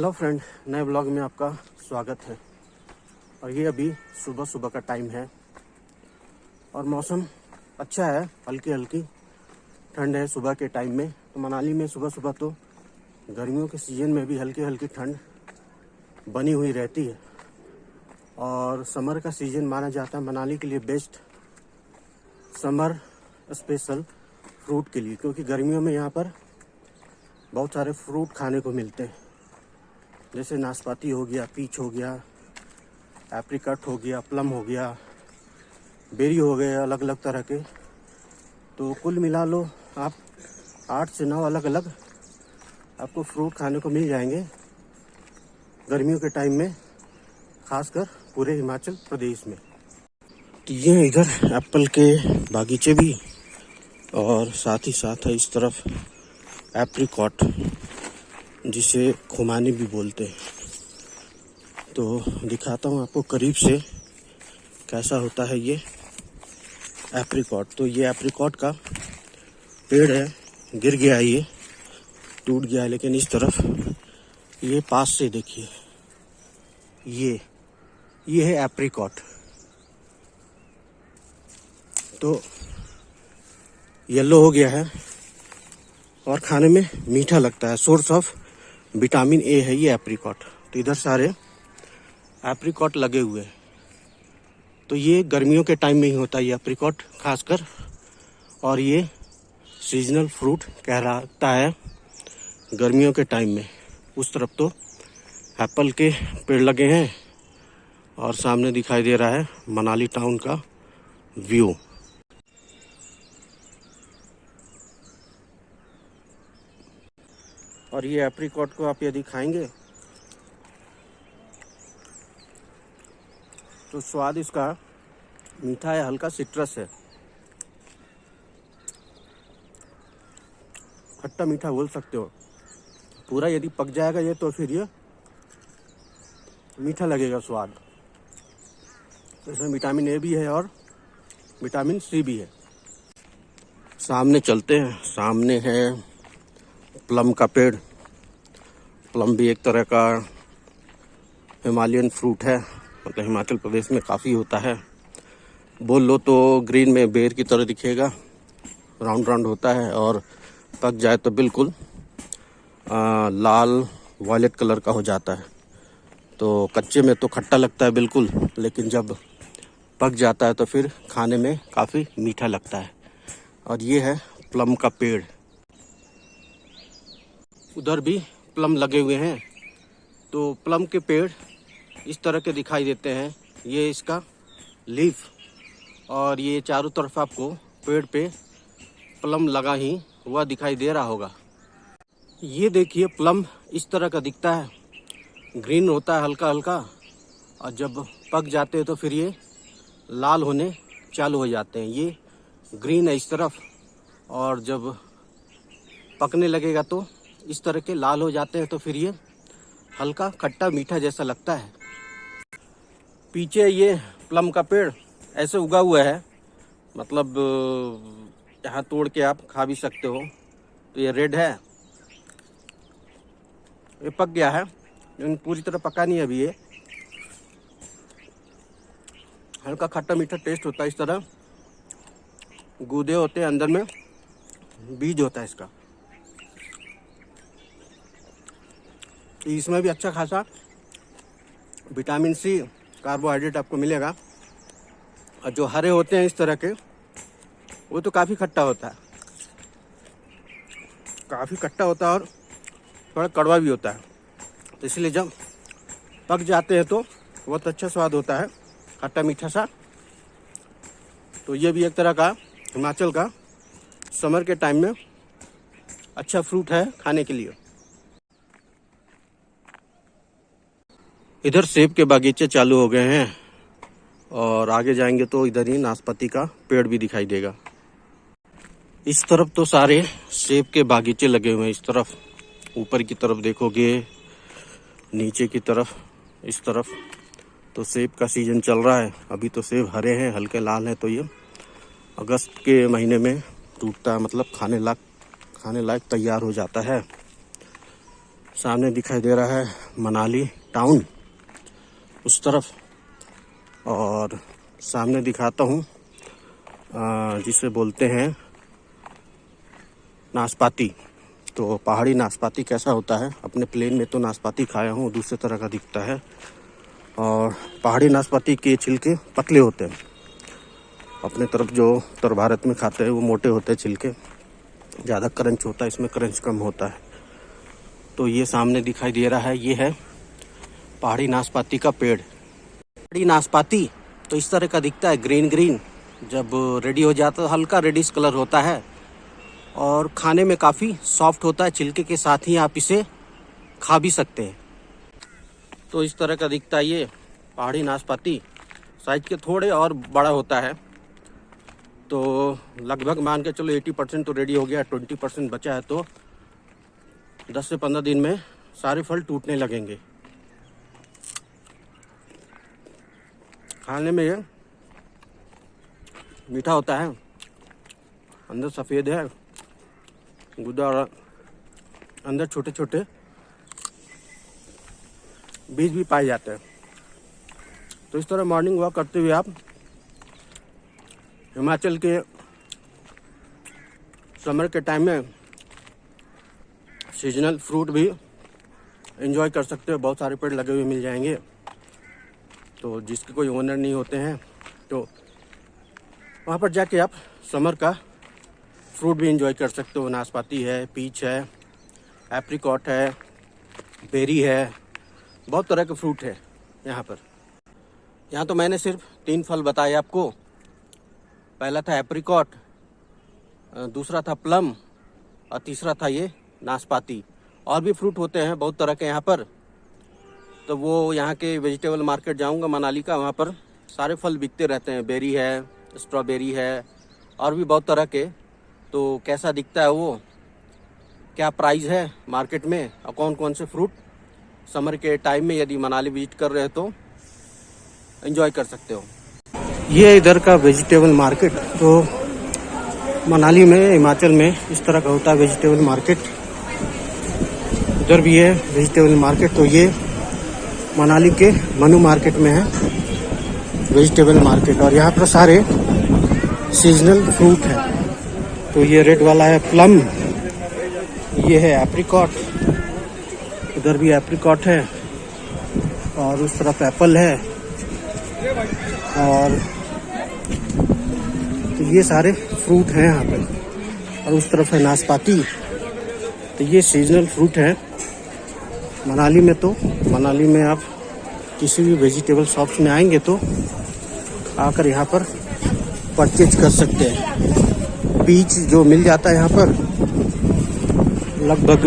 Hello friend, नए blog में आपका स्वागत है। और ये अभी सुबह सुबह का टाइम है और मौसम अच्छा है, हल्की हल्की ठंड है सुबह के टाइम में। तो मनाली में सुबह सुबह तो गर्मियों के सीज़न में भी हल्की हल्की ठंड बनी हुई रहती है। और समर का सीज़न माना जाता है मनाली के लिए बेस्ट, समर स्पेशल फ्रूट के लिए, क्योंकि गर्मियों में यहाँ पर बहुत सारे फ्रूट खाने को मिलते हैं, जैसे नाशपाती हो गया, पीच हो गया, एप्रिकॉट हो गया, प्लम हो गया, बेरी हो गए, अलग अलग तरह के। तो कुल मिला लो आप 8 से 9 अलग अलग आपको फ्रूट खाने को मिल जाएंगे गर्मियों के टाइम में, खासकर पूरे हिमाचल प्रदेश में। तो ये है इधर एप्पल के बागीचे भी, और साथ ही साथ है इस तरफ एप्रिकॉट, जिसे खुमानी भी बोलते हैं। तो दिखाता हूँ आपको करीब से कैसा होता है ये एप्रिकॉट। तो ये एप्रिकॉट का पेड़ है, गिर गया, ये टूट गया है, लेकिन इस तरफ ये पास से देखिए, ये है एप्रिकॉट। तो येलो हो गया है और खाने में मीठा लगता है, सोर्स ऑफ विटामिन ए है ये एप्रिकॉट। तो इधर सारे एप्रिकॉट लगे हुए हैं। तो ये गर्मियों के टाइम में ही होता है ये एप्रिकॉट खासकर, और ये सीजनल फ्रूट कहलाता है गर्मियों के टाइम में। उस तरफ तो एप्पल के पेड़ लगे हैं और सामने दिखाई दे रहा है मनाली टाउन का व्यू। और ये एप्रिकॉट को आप यदि खाएंगे तो स्वाद इसका मीठा है, हल्का सिट्रस है, खट्टा मीठा बोल सकते हो। पूरा यदि पक जाएगा ये तो फिर ये मीठा लगेगा स्वाद। इसमें विटामिन ए भी है और विटामिन सी भी है। सामने चलते हैं, सामने है प्लम का पेड़। प्लम भी एक तरह का हिमालयन फ्रूट है, मतलब हिमाचल प्रदेश में काफ़ी होता है। बोल लो तो ग्रीन में बेर की तरह दिखेगा, राउंड राउंड होता है, और पक जाए तो बिल्कुल लाल वायलेट कलर का हो जाता है। तो कच्चे में तो खट्टा लगता है बिल्कुल, लेकिन जब पक जाता है तो फिर खाने में काफ़ी मीठा लगता है। और ये है प्लम का पेड़। उधर भी प्लम लगे हुए हैं। तो प्लम के पेड़ इस तरह के दिखाई देते हैं, ये इसका लीफ, और ये चारों तरफ आपको पेड़ पे प्लम लगा ही हुआ दिखाई दे रहा होगा। ये देखिए प्लम इस तरह का दिखता है, ग्रीन होता है हल्का हल्का, और जब पक जाते हैं तो फिर ये लाल होने चालू हो जाते हैं। ये ग्रीन है इस तरफ, और जब पकने लगेगा तो इस तरह के लाल हो जाते हैं, तो फिर ये हल्का खट्टा मीठा जैसा लगता है। पीछे ये प्लम का पेड़ ऐसे उगा हुआ है, मतलब यहाँ तोड़ के आप खा भी सकते हो। तो ये रेड है, ये पक गया है लेकिन पूरी तरह पका नहीं है अभी। ये हल्का खट्टा मीठा टेस्ट होता है इस तरह। गूदे होते हैं, अंदर में बीज होता है इसका। इसमें भी अच्छा खासा विटामिन सी, कार्बोहाइड्रेट आपको मिलेगा। और जो हरे होते हैं इस तरह के, वो तो काफ़ी खट्टा होता है, काफ़ी खट्टा होता है और थोड़ा कड़वा भी होता है। तो इसलिए जब पक जाते हैं तो बहुत अच्छा स्वाद होता है, खट्टा मीठा सा। तो ये भी एक तरह का हिमाचल का समर के टाइम में अच्छा फ्रूट है खाने के लिए। इधर सेब के बागीचे चालू हो गए हैं, और आगे जाएंगे तो इधर ही नाशपाती का पेड़ भी दिखाई देगा। इस तरफ तो सारे सेब के बागीचे लगे हुए हैं। इस तरफ ऊपर की तरफ देखोगे, नीचे की तरफ, इस तरफ तो सेब का सीजन चल रहा है। अभी तो सेब हरे हैं, हल्के लाल हैं। तो ये अगस्त के महीने में टूटता है, मतलब खाने लायक तैयार हो जाता है। सामने दिखाई दे रहा है मनाली टाउन उस तरफ, और सामने दिखाता हूँ जिसे बोलते हैं नाशपाती। तो पहाड़ी नाशपाती कैसा होता है, अपने प्लेन में तो नाशपाती खाया हूँ, दूसरे तरह का दिखता है। और पहाड़ी नाशपाती के छिलके पतले होते हैं, अपने तरफ जो उत्तर भारत में खाते हैं वो मोटे होते हैं छिलके, ज़्यादा क्रंच होता है, इसमें क्रंच कम होता है। तो ये सामने दिखाई दे रहा है, ये है पहाड़ी नाशपाती का पेड़। पहाड़ी नाशपाती तो इस तरह का दिखता है, ग्रीन ग्रीन। जब रेडी हो जाता है हल्का रेडिश कलर होता है और खाने में काफ़ी सॉफ्ट होता है। छिलके के साथ ही आप इसे खा भी सकते हैं। तो इस तरह का दिखता है ये पहाड़ी नाशपाती, साइज के थोड़े और बड़ा होता है। तो लगभग मान के चलो 80% तो रेडी हो गया, 20% बचा है। तो 10 से 15 दिन में सारे फल टूटने लगेंगे। खाने में ये मीठा होता है, अंदर सफ़ेद है गुदा और अंदर छोटे छोटे बीज भी पाए जाते हैं। तो इस तरह मॉर्निंग वॉक करते हुए आप हिमाचल के समर के टाइम में सीजनल फ्रूट भी एंजॉय कर सकते हो। बहुत सारे पेड़ लगे हुए मिल जाएंगे। तो जिसके कोई ओनर नहीं होते हैं तो वहाँ पर जाके आप समर का फ्रूट भी एंजॉय कर सकते हो। नाशपाती है, पीच है, एप्रिकॉट है, बेरी है, बहुत तरह के फ्रूट है यहाँ पर। यहाँ तो मैंने सिर्फ 3 फल बताए आपको। पहला था एप्रिकॉट, दूसरा था प्लम और तीसरा था ये नाशपाती। और भी फ्रूट होते हैं बहुत तरह के यहाँ पर। तो वो यहाँ के वेजिटेबल मार्केट जाऊँगा मनाली का, वहाँ पर सारे फल बिकते रहते हैं। बेरी है, स्ट्रॉबेरी है और भी बहुत तरह के। तो कैसा दिखता है वो, क्या प्राइस है मार्केट में और कौन कौन से फ्रूट समर के टाइम में यदि मनाली विजिट कर रहे हो तो एंजॉय कर सकते हो। ये इधर का वेजिटेबल मार्केट तो मनाली में, हिमाचल में इस तरह का होता है वेजिटेबल मार्केट। इधर भी है वेजिटेबल मार्केट। तो ये मनाली के मनु मार्केट में है वेजिटेबल मार्केट, और यहाँ पर सारे सीजनल फ्रूट है। तो ये रेड वाला है प्लम, ये है एप्रिकॉट, इधर भी एप्रिकॉट है, और उस तरफ एप्पल है, और तो ये सारे फ्रूट हैं यहाँ पे। और उस तरफ है नाशपाती। तो ये सीजनल फ्रूट है मनाली में। तो मनाली में आप किसी भी वेजिटेबल शॉप्स में आएंगे तो आकर यहाँ पर परचेज कर सकते हैं। पीच जो मिल जाता है यहाँ पर, लगभग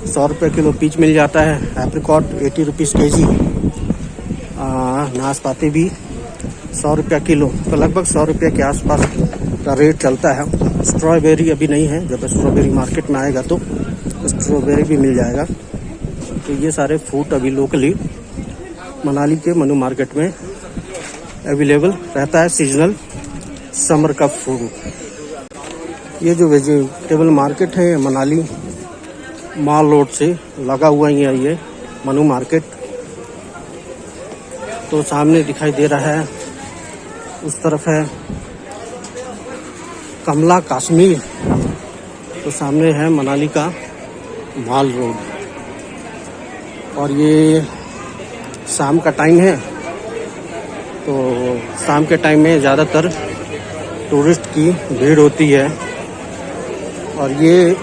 100 रुपये किलो पीच मिल जाता है। एप्रिकॉट 80 रुपीज़ केजी, नाशपाती भी 100 रुपया किलो। तो लगभग 100 रुपये के आसपास का रेट चलता है। स्ट्रॉबेरी अभी नहीं है, जब स्ट्रॉबेरी मार्केट में आएगा तो स्ट्रॉबेरी भी मिल जाएगा। तो ये सारे फ्रूट अभी लोकली मनाली के मनु मार्केट में अवेलेबल रहता है, सीजनल समर का फ्रूट। ये जो वेजिटेबल मार्केट है मनाली माल रोड से लगा हुआ ही है ये मनु मार्केट। तो सामने दिखाई दे रहा है, उस तरफ है कमला कश्मीर। तो सामने है मनाली का माल रोड। और ये शाम का टाइम है, तो शाम के टाइम में ज़्यादातर टूरिस्ट की भीड़ होती है। और ये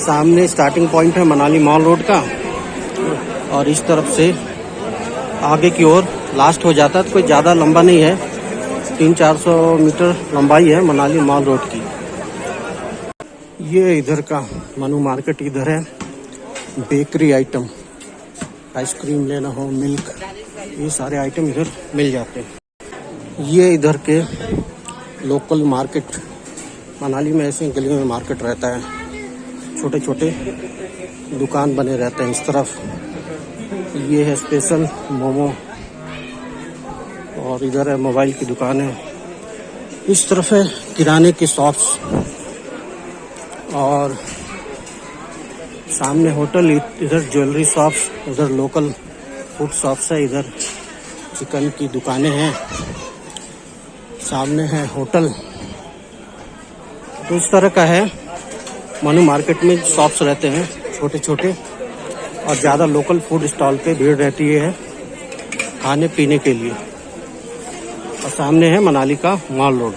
सामने स्टार्टिंग पॉइंट है मनाली मॉल रोड का, और इस तरफ से आगे की ओर लास्ट हो जाता है। तो कोई ज़्यादा लंबा नहीं है, 300-400 मीटर लंबाई है मनाली मॉल रोड की। ये इधर का मनु मार्केट इधर है। बेकरी आइटम, आइसक्रीम लेना हो, मिल्क, ये सारे आइटम इधर मिल जाते हैं। ये इधर के लोकल मार्केट, मनाली में ऐसे गलियों में मार्केट रहता है, छोटे छोटे दुकान बने रहते हैं इस तरफ। ये है स्पेशल मोमो, और इधर है मोबाइल की दुकान है। इस तरफ है किराने की शॉप्स, और सामने होटल, इधर ज्वेलरी शॉप्स, उधर लोकल फूड शॉप्स है, इधर चिकन की दुकानें हैं, सामने है होटल। तो इस तरह का है मनु मार्केट में शॉप्स रहते हैं छोटे छोटे, और ज़्यादा लोकल फूड स्टॉल पे भीड़ रहती है खाने पीने के लिए। और सामने है मनाली का मॉल रोड।